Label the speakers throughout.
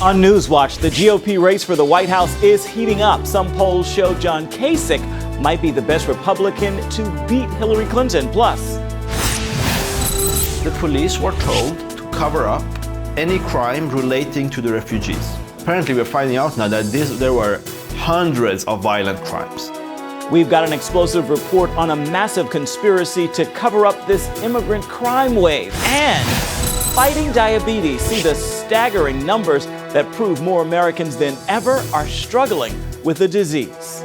Speaker 1: On NewsWatch, the GOP race for the White House is heating up. Some polls show John Kasich might be the best Republican to beat Hillary Clinton. Plus,
Speaker 2: the police were told to cover up any crime relating to the refugees. Apparently, we're finding out now that there were hundreds of violent crimes.
Speaker 1: We've got an explosive report on a massive conspiracy to cover up this immigrant crime wave. And fighting diabetes. See the staggering numbers that prove more Americans than ever are struggling with the disease.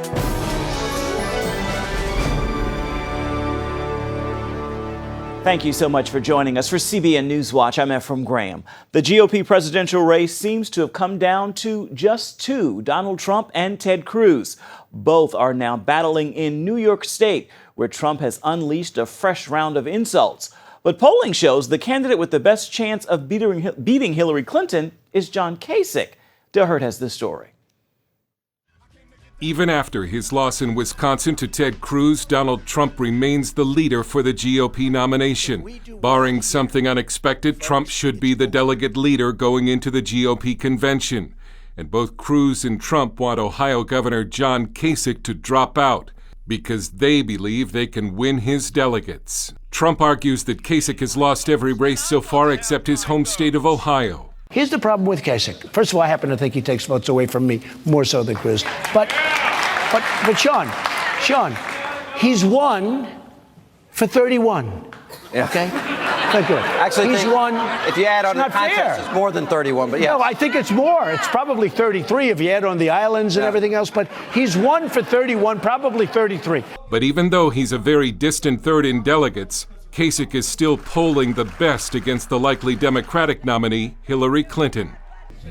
Speaker 1: Thank you so much for joining us for CBN NewsWatch. I'm Ephraim Graham. The GOP presidential race seems to have come down to just two, Donald Trump and Ted Cruz. Both are now battling in New York State, where Trump has unleashed a fresh round of insults. But polling shows the candidate with the best chance of beating Hillary Clinton is John Kasich. DeHurt has the story.
Speaker 3: Even after his loss in Wisconsin to Ted Cruz, Donald Trump remains the leader for the GOP nomination. Barring something unexpected, Trump should be the delegate leader going into the GOP convention. And both Cruz and Trump want Ohio Governor John Kasich to drop out because they believe they can win his delegates. Trump argues that Kasich has lost every race so far except his home state of Ohio.
Speaker 4: Here's the problem with Kasich. First of all, I happen to think he takes votes away from me more so than Cruz. But Sean, he's won for 31.
Speaker 5: Yeah.
Speaker 4: Okay? Not good.
Speaker 5: Actually,
Speaker 4: he's won.
Speaker 5: If you add on the contest,
Speaker 4: fair.
Speaker 5: it's more than 31. But yeah.
Speaker 4: No, I think it's more. It's probably 33 if you add on the islands and everything else. But he's won for 31, probably 33.
Speaker 3: But even though he's a very distant third in delegates, Kasich is still polling the best against the likely Democratic nominee, Hillary Clinton.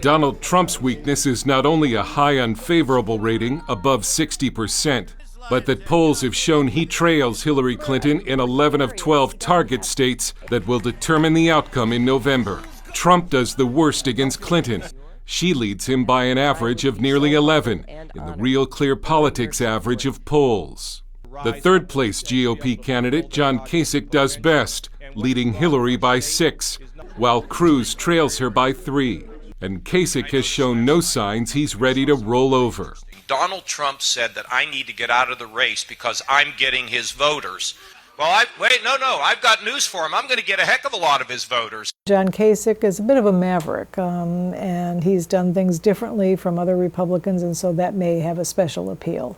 Speaker 3: Donald Trump's weakness is not only a high unfavorable rating, above 60%, but that polls have shown he trails Hillary Clinton in 11 of 12 target states that will determine the outcome in November. Trump does the worst against Clinton. She leads him by an average of nearly 11 in the Real Clear Politics average of polls. The third-place GOP candidate, John Kasich, does best, leading Hillary by 6, while Cruz trails her by 3. And Kasich has shown no signs he's ready to roll over.
Speaker 6: Donald Trump said that I need to get out of the race because I'm getting his voters. Well, I've got news for him. I'm going to get a heck of a lot of his voters.
Speaker 7: John Kasich is a bit of a maverick, and he's done things differently from other Republicans, and so that may have a special appeal.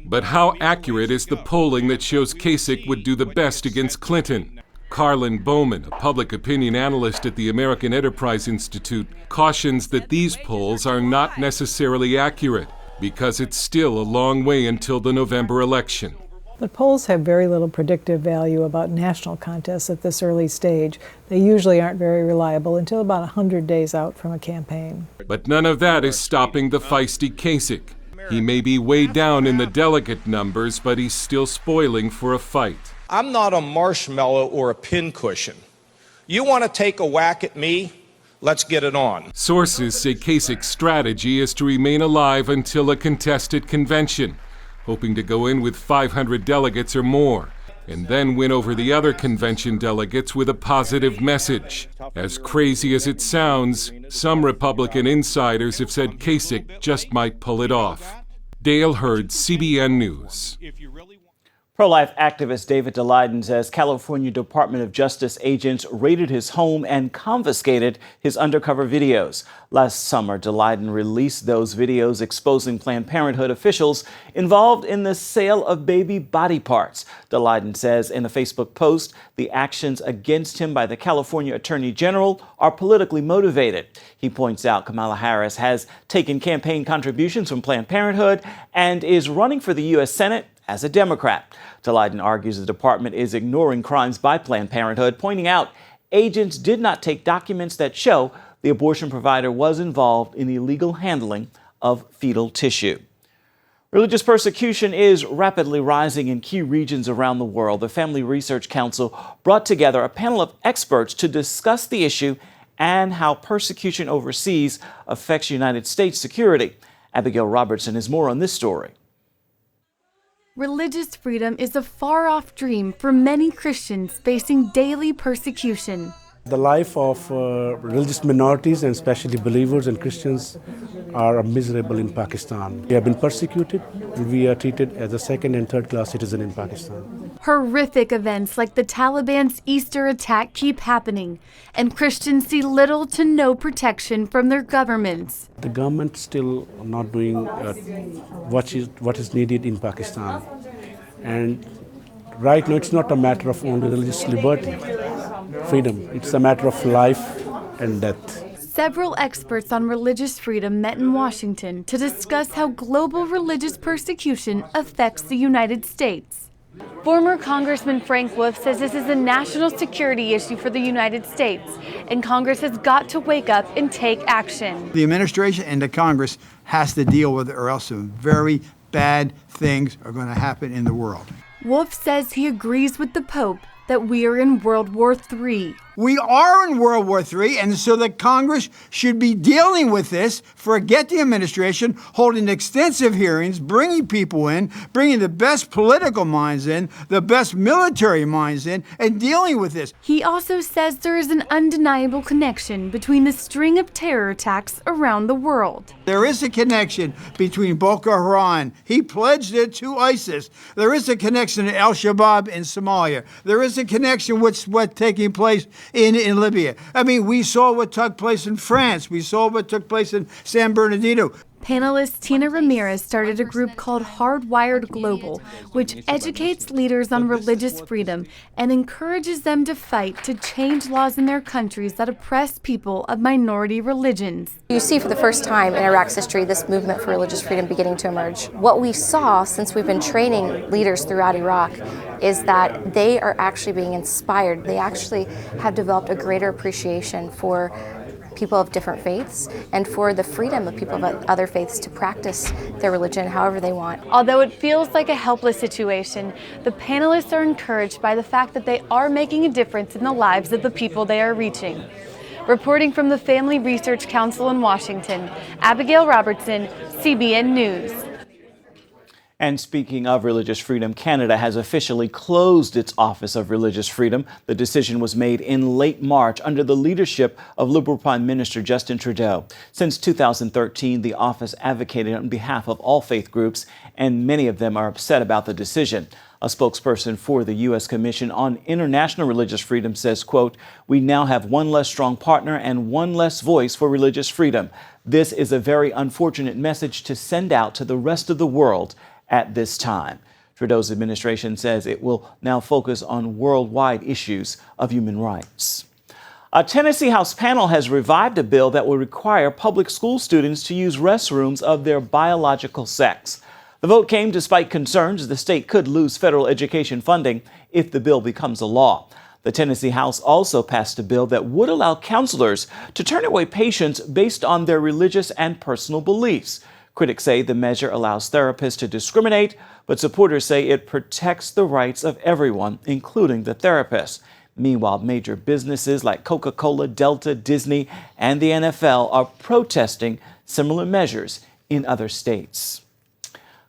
Speaker 3: But how accurate is the polling that shows Kasich would do the best against Clinton? Carlin Bowman, a public opinion analyst at the American Enterprise Institute, cautions that these polls are not necessarily accurate because it's still a long way until the November election.
Speaker 7: But polls have very little predictive value about national contests at this early stage. They usually aren't very reliable until about 100 days out from a campaign.
Speaker 3: But none of that is stopping the feisty Kasich. He may be way down in the delegate numbers, but he's still spoiling for a fight.
Speaker 6: I'm not a marshmallow or a pincushion. You want to take a whack at me? Let's get it on.
Speaker 3: Sources say Kasich's strategy is to remain alive until a contested convention, hoping to go in with 500 delegates or more, and then win over the other convention delegates with a positive message. As crazy as it sounds, some Republican insiders have said Kasich just might pull it off. Dale Hurd, CBN News.
Speaker 1: Pro-life activist David Daleiden says California Department of Justice agents raided his home and confiscated his undercover videos. Last summer, Daleiden released those videos exposing Planned Parenthood officials involved in the sale of baby body parts. Daleiden says in a Facebook post, the actions against him by the California Attorney General are politically motivated. He points out Kamala Harris has taken campaign contributions from Planned Parenthood and is running for the U.S. Senate as a Democrat. Daleiden argues the department is ignoring crimes by Planned Parenthood, pointing out agents did not take documents that show the abortion provider was involved in the illegal handling of fetal tissue. Religious persecution is rapidly rising in key regions around the world. The Family Research Council brought together a panel of experts to discuss the issue and how persecution overseas affects United States security. Abigail Robertson has more on this story.
Speaker 8: Religious freedom is a far-off dream for many Christians facing daily persecution. The life of religious minorities, and especially believers and Christians, are miserable in Pakistan. We have been persecuted, and we are treated as a second and third class citizen in Pakistan.
Speaker 9: Horrific events like the Taliban's Easter attack keep happening, and Christians see little to no protection from their governments.
Speaker 8: The government still not doing what is needed in Pakistan. And right now it's not a matter of only religious liberty, freedom. It's a matter of life and death.
Speaker 9: Several experts on religious freedom met in Washington to discuss how global religious persecution affects the United States. Former Congressman Frank Wolf says this is a national security issue for the United States, and Congress has got to wake up and take action.
Speaker 10: The administration and the Congress has to deal with it, or else some very bad things are going to happen in the world.
Speaker 9: Wolf says he agrees with the Pope that we are in World War III.
Speaker 10: We are in World War III, and so the Congress should be dealing with this. Forget the administration, holding extensive hearings, bringing people in, bringing the best political minds in, the best military minds in, and dealing with this.
Speaker 9: He also says there is an undeniable connection between the string of terror attacks around the world.
Speaker 10: There is a connection between Boko Haram. He pledged it to ISIS. There is a connection to Al-Shabaab in Somalia. There is a connection with what's taking place in Libya. I mean, we saw what took place in France. We saw what took place in San Bernardino.
Speaker 9: Panelist Tina Ramirez started a group called Hardwired Global, which educates leaders on religious freedom and encourages them to fight to change laws in their countries that oppress people of minority religions.
Speaker 11: You see for the first time in Iraq's history this movement for religious freedom beginning to emerge. What we saw since we've been training leaders throughout Iraq is that they are actually being inspired. They actually have developed a greater appreciation for people of different faiths and for the freedom of people of other faiths to practice their religion however they want.
Speaker 9: Although it feels like a helpless situation, the panelists are encouraged by the fact that they are making a difference in the lives of the people they are reaching. Reporting from the Family Research Council in Washington, Abigail Robertson, CBN News.
Speaker 1: And speaking of religious freedom, Canada has officially closed its Office of Religious Freedom. The decision was made in late March under the leadership of Liberal Prime Minister Justin Trudeau. Since 2013, the office advocated on behalf of all faith groups, and many of them are upset about the decision. A spokesperson for the U.S. Commission on International Religious Freedom says, quote, "We now have one less strong partner and one less voice for religious freedom. This is a very unfortunate message to send out to the rest of the world at this time." Trudeau's administration says it will now focus on worldwide issues of human rights. A Tennessee House panel has revived a bill that will require public school students to use restrooms of their biological sex. The vote came despite concerns the state could lose federal education funding if the bill becomes a law. The Tennessee House also passed a bill that would allow counselors to turn away patients based on their religious and personal beliefs. Critics say the measure allows therapists to discriminate, but supporters say it protects the rights of everyone, including the therapist. Meanwhile, major businesses like Coca-Cola, Delta, Disney, and the NFL are protesting similar measures in other states.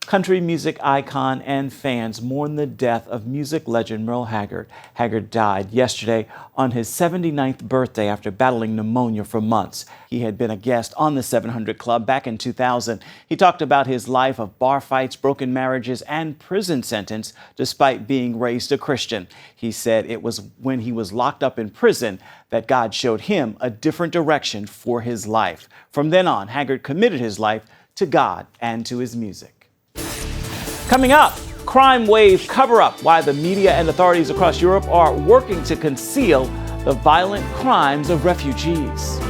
Speaker 1: Country music icon and fans mourn the death of music legend Merle Haggard. Haggard died yesterday on his 79th birthday after battling pneumonia for months. He had been a guest on the 700 Club back in 2000. He talked about his life of bar fights, broken marriages, and prison sentence despite being raised a Christian. He said it was when he was locked up in prison that God showed him a different direction for his life. From then on, Haggard committed his life to God and to his music. Coming up, crime wave CoverUp, why the media and authorities across Europe are working to conceal the violent crimes of refugees.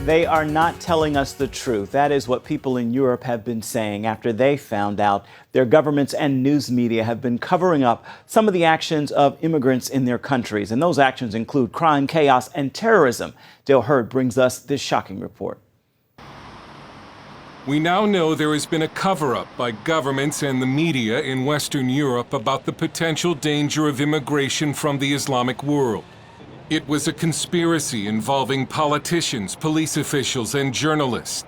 Speaker 1: They are not telling us the truth. That is what people in Europe have been saying after they found out their governments and news media have been covering up some of the actions of immigrants in their countries. And those actions include crime, chaos, and terrorism. Dale Hurd brings us this shocking report.
Speaker 3: We now know there has been a cover-up by governments and the media in Western Europe about the potential danger of immigration from the Islamic world. It was a conspiracy involving politicians, police officials, and journalists.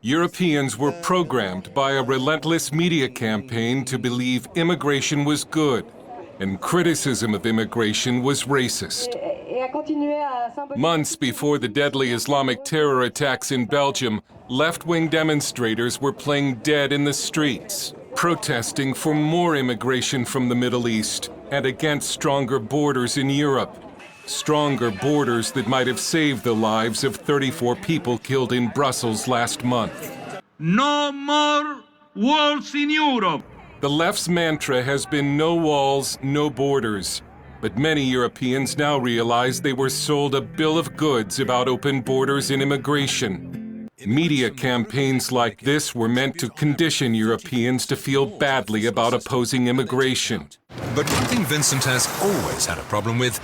Speaker 3: Europeans were programmed by a relentless media campaign to believe immigration was good and criticism of immigration was racist. Months before the deadly Islamic terror attacks in Belgium, left-wing demonstrators were playing dead in the streets, protesting for more immigration from the Middle East and against stronger borders in Europe. Stronger borders that might have saved the lives of 34 people killed in Brussels last month.
Speaker 12: No more walls in Europe.
Speaker 3: The left's mantra has been no walls, no borders. But many Europeans now realize they were sold a bill of goods about open borders and immigration. Media campaigns like this were meant to condition Europeans to feel badly about opposing immigration.
Speaker 13: But one thing Vincent has always had a problem with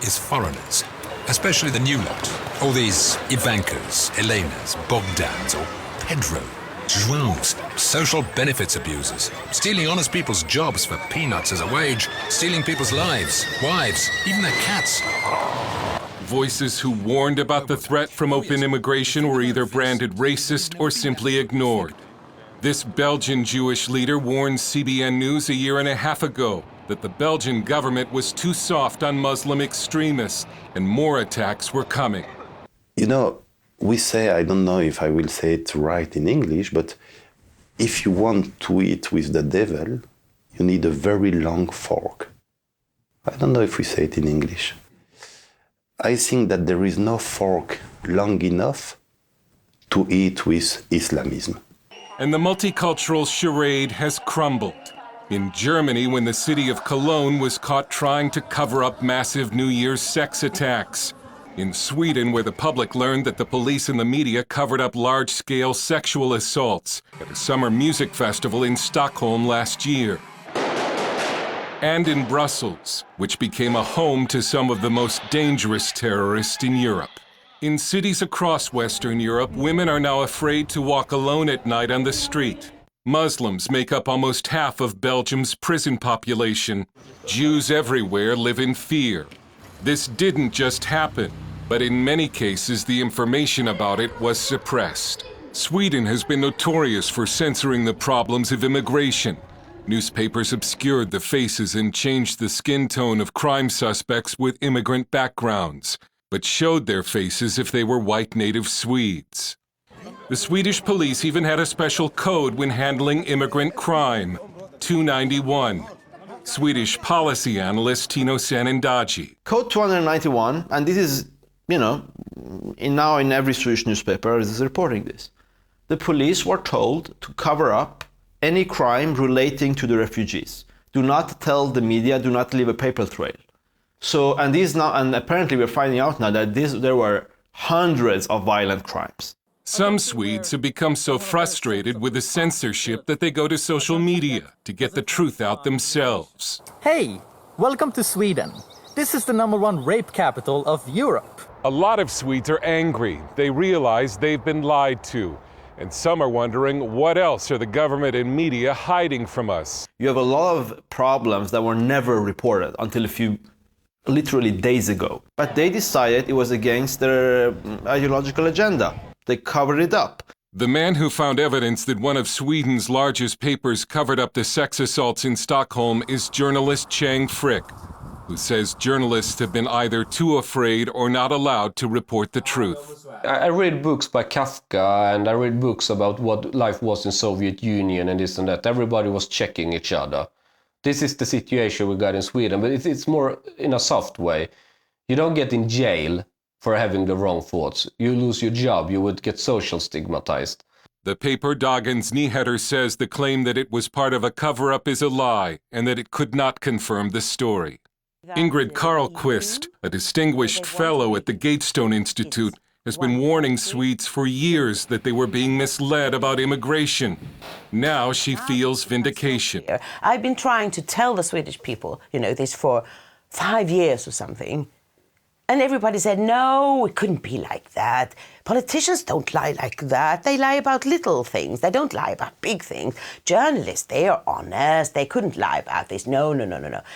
Speaker 13: is foreigners, especially the new lot. All these Ivankas, Elenas, Bogdans, or Pedro, Joaos, social benefits abusers, stealing honest people's jobs for peanuts as a wage, stealing people's lives, wives, even their cats.
Speaker 3: Voices who warned about the threat from open immigration were either branded racist or simply ignored. This Belgian Jewish leader warned CBN News a year and a half ago that the Belgian government was too soft on Muslim extremists and more attacks were coming.
Speaker 14: You know, we say, I don't know if I will say it right in English, but if you want to eat with the devil, you need a very long fork. I don't know if we say it in English. I think that there is no fork long enough to eat with Islamism.
Speaker 3: And the multicultural charade has crumbled. In Germany, when the city of Cologne was caught trying to cover up massive New Year's sex attacks. In Sweden, where the public learned that the police and the media covered up large-scale sexual assaults at a summer music festival in Stockholm last year. And in Brussels, which became a home to some of the most dangerous terrorists in Europe. In cities across Western Europe, women are now afraid to walk alone at night on the street. Muslims make up almost half of Belgium's prison population. Jews everywhere live in fear. This didn't just happen, but in many cases the information about it was suppressed. Sweden has been notorious for censoring the problems of immigration. Newspapers obscured the faces and changed the skin tone of crime suspects with immigrant backgrounds, but showed their faces if they were white native Swedes. The Swedish police even had a special code when handling immigrant crime, 291. Swedish policy analyst Tino Sanandaji.
Speaker 2: Code 291, and this is, now in every Swedish newspaper is reporting this. The police were told to cover up any crime relating to the refugees. Do not tell the media, do not leave a paper trail. And apparently we're finding out now that there were hundreds of violent crimes.
Speaker 3: Some Swedes have become so frustrated with the censorship that they go to social media to get the truth out themselves.
Speaker 15: Hey, welcome to Sweden. This is the #1 rape capital of Europe.
Speaker 3: A lot of Swedes are angry. They realize they've been lied to. And some are wondering, what else are the government and media hiding from us?
Speaker 2: You have a lot of problems that were never reported until a few, literally days ago. But they decided it was against their ideological agenda. They covered it up.
Speaker 3: The man who found evidence that one of Sweden's largest papers covered up the sex assaults in Stockholm is journalist Chang Frick, who says journalists have been either too afraid or not allowed to report the truth.
Speaker 16: I read books by Kafka, and I read books about what life was in Soviet Union and this and that. Everybody was checking each other. This is the situation we got in Sweden, but it's more in a soft way. You don't get in jail for having the wrong thoughts. You lose your job, you would get social stigmatized.
Speaker 3: The paper Dagens Nyheter says the claim that it was part of a cover-up is a lie and that it could not confirm the story. Ingrid Carlquist, a distinguished fellow at the Gatestone Institute, has been warning Swedes for years that they were being misled about immigration. Now she feels vindication.
Speaker 17: I've been trying to tell the Swedish people, this for 5 years or something. And everybody said, no, it couldn't be like that. Politicians don't lie like that. They lie about little things. They don't lie about big things. Journalists, they are honest. They couldn't lie about this. No.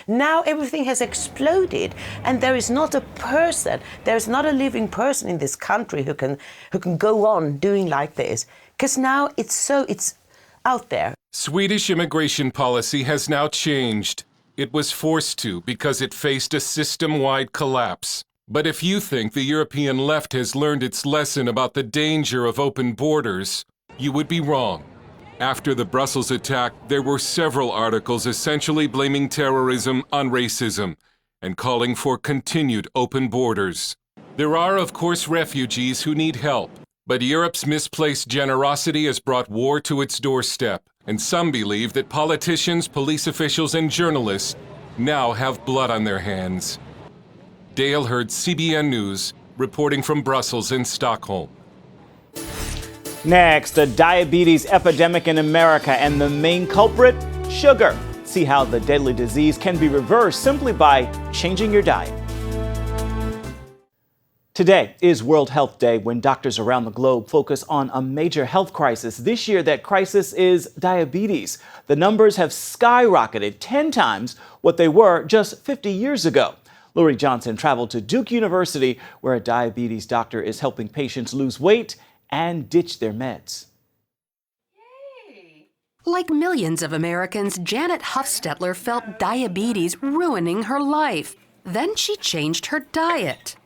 Speaker 17: Now everything has exploded. And there is not a person, there is not a living person in this country who can go on doing like this. Because now it's out there.
Speaker 3: Swedish immigration policy has now changed. It was forced to because it faced a system-wide collapse. But if you think the European left has learned its lesson about the danger of open borders, you would be wrong. After the Brussels attack, there were several articles essentially blaming terrorism on racism and calling for continued open borders. There are, of course, refugees who need help, but Europe's misplaced generosity has brought war to its doorstep, and some believe that politicians, police officials, and journalists now have blood on their hands. Dale Hurd, CBN News, reporting from Brussels and Stockholm.
Speaker 1: Next, a diabetes epidemic in America and the main culprit, sugar. See how the deadly disease can be reversed simply by changing your diet. Today is World Health Day, when doctors around the globe focus on a major health crisis. This year, that crisis is diabetes. The numbers have skyrocketed 10 times what they were just 50 years ago. Lori Johnson traveled to Duke University, where a diabetes doctor is helping patients lose weight and ditch their meds.
Speaker 18: Like millions of Americans, Janet Huffstetler felt diabetes ruining her life. Then she changed her diet.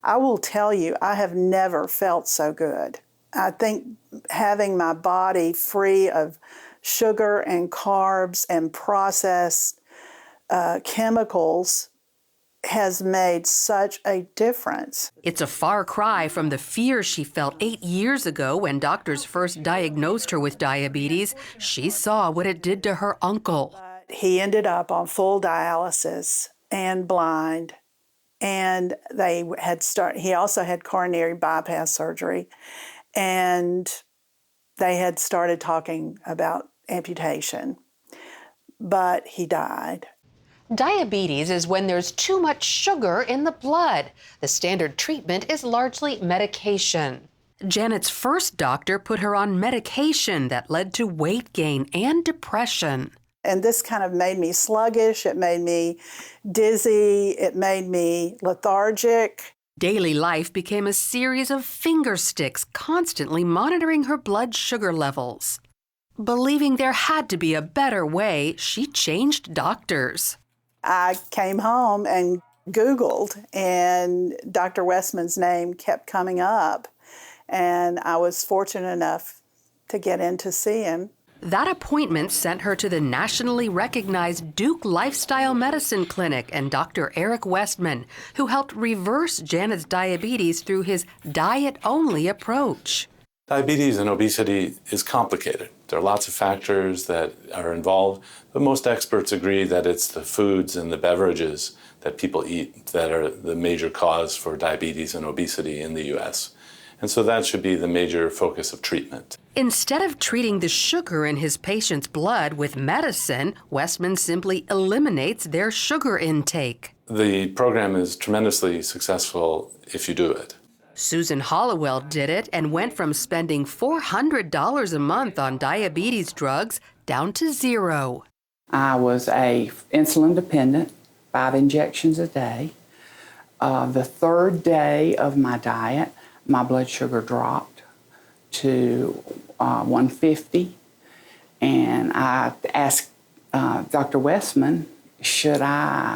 Speaker 19: I will tell you, I have never felt so good. I think having my body free of sugar and carbs and processed chemicals has made such a difference.
Speaker 18: It's a far cry from the fear she felt 8 years ago when doctors first diagnosed her with diabetes. She saw what it did to her uncle.
Speaker 19: He ended up on full dialysis and blind, and he also had coronary bypass surgery, and they had started talking about amputation, but he died.
Speaker 18: Diabetes is when there's too much sugar in the blood. The standard treatment is largely medication. Janet's first doctor put her on medication that led to weight gain and depression.
Speaker 19: And this kind of made me sluggish, it made me dizzy, it made me lethargic.
Speaker 18: Daily life became a series of finger sticks, constantly monitoring her blood sugar levels. Believing there had to be a better way, she changed doctors.
Speaker 19: I came home and Googled, and Dr. Westman's name kept coming up, and I was fortunate enough to get in to see him.
Speaker 18: That appointment sent her to the nationally recognized Duke Lifestyle Medicine Clinic and Dr. Eric Westman, who helped reverse Janet's diabetes through his diet-only approach.
Speaker 20: Diabetes and obesity is complicated. There are lots of factors that are involved, but most experts agree that it's the foods and the beverages that people eat that are the major cause for diabetes and obesity in the U.S. And so that should be the major focus of treatment.
Speaker 18: Instead of treating the sugar in his patient's blood with medicine, Westman simply eliminates their sugar intake.
Speaker 20: The program is tremendously successful if you do it.
Speaker 18: Susan Hollowell did it and went from spending $400 a month on diabetes drugs down to zero.
Speaker 21: I was insulin dependent, 5 injections a day. The third day of my diet, my blood sugar dropped to 150, and I asked Dr. Westman,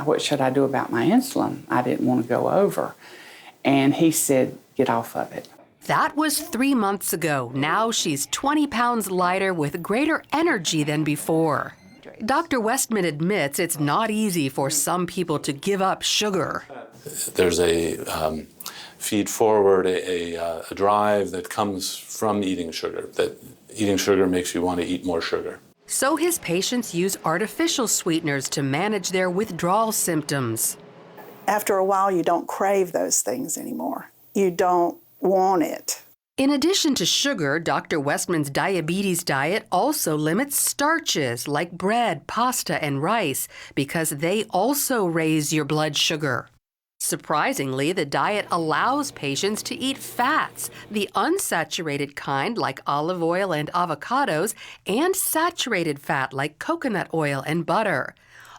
Speaker 21: what should I do about my insulin? I didn't want to go over. And he said, get off of it.
Speaker 18: That was 3 months ago. Now she's 20 pounds lighter with greater energy than before. Dr. Westman admits it's not easy for some people to give up sugar.
Speaker 20: There's a feed forward, a drive that comes from eating sugar, that eating sugar makes you want to eat more sugar.
Speaker 18: So his patients use artificial sweeteners to manage their withdrawal symptoms.
Speaker 19: After a while, you don't crave those things anymore. You don't want it.
Speaker 18: In addition to sugar, Dr. Westman's diabetes diet also limits starches like bread, pasta, and rice because they also raise your blood sugar. Surprisingly, the diet allows patients to eat fats, the unsaturated kind like olive oil and avocados, and saturated fat like coconut oil and butter.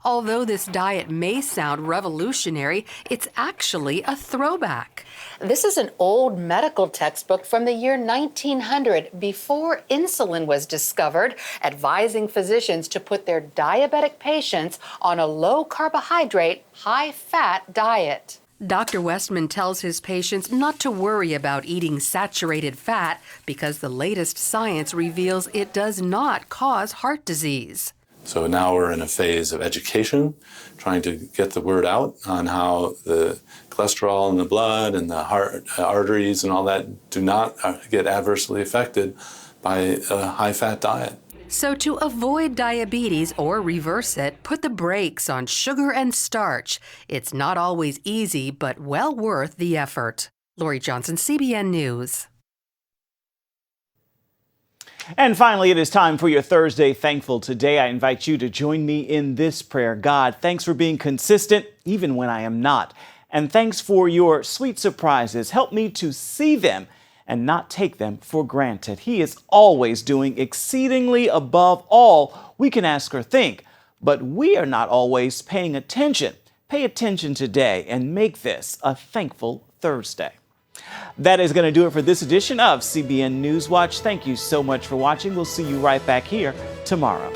Speaker 18: Although this diet may sound revolutionary, it's actually a throwback.
Speaker 5: This is an old medical textbook from the year 1900, before insulin was discovered, advising physicians to put their diabetic patients on a low-carbohydrate, high-fat diet.
Speaker 18: Dr. Westman tells his patients not to worry about eating saturated fat because the latest science reveals it does not cause heart disease.
Speaker 20: So now we're in a phase of education, trying to get the word out on how the cholesterol in the blood and the heart arteries and all that do not get adversely affected by a high-fat diet.
Speaker 18: So to avoid diabetes or reverse it, put the brakes on sugar and starch. It's not always easy, but well worth the effort. Lori Johnson, CBN News.
Speaker 1: And finally, it is time for your Thursday Thankful Today. I invite you to join me in this prayer. God, thanks for being consistent, even when I am not. And thanks for your sweet surprises. Help me to see them and not take them for granted. He is always doing exceedingly above all we can ask or think, but we are not always paying attention. Pay attention today and make this a thankful Thursday. That is going to do it for this edition of CBN NewsWatch. Thank you so much for watching. We'll see you right back here tomorrow.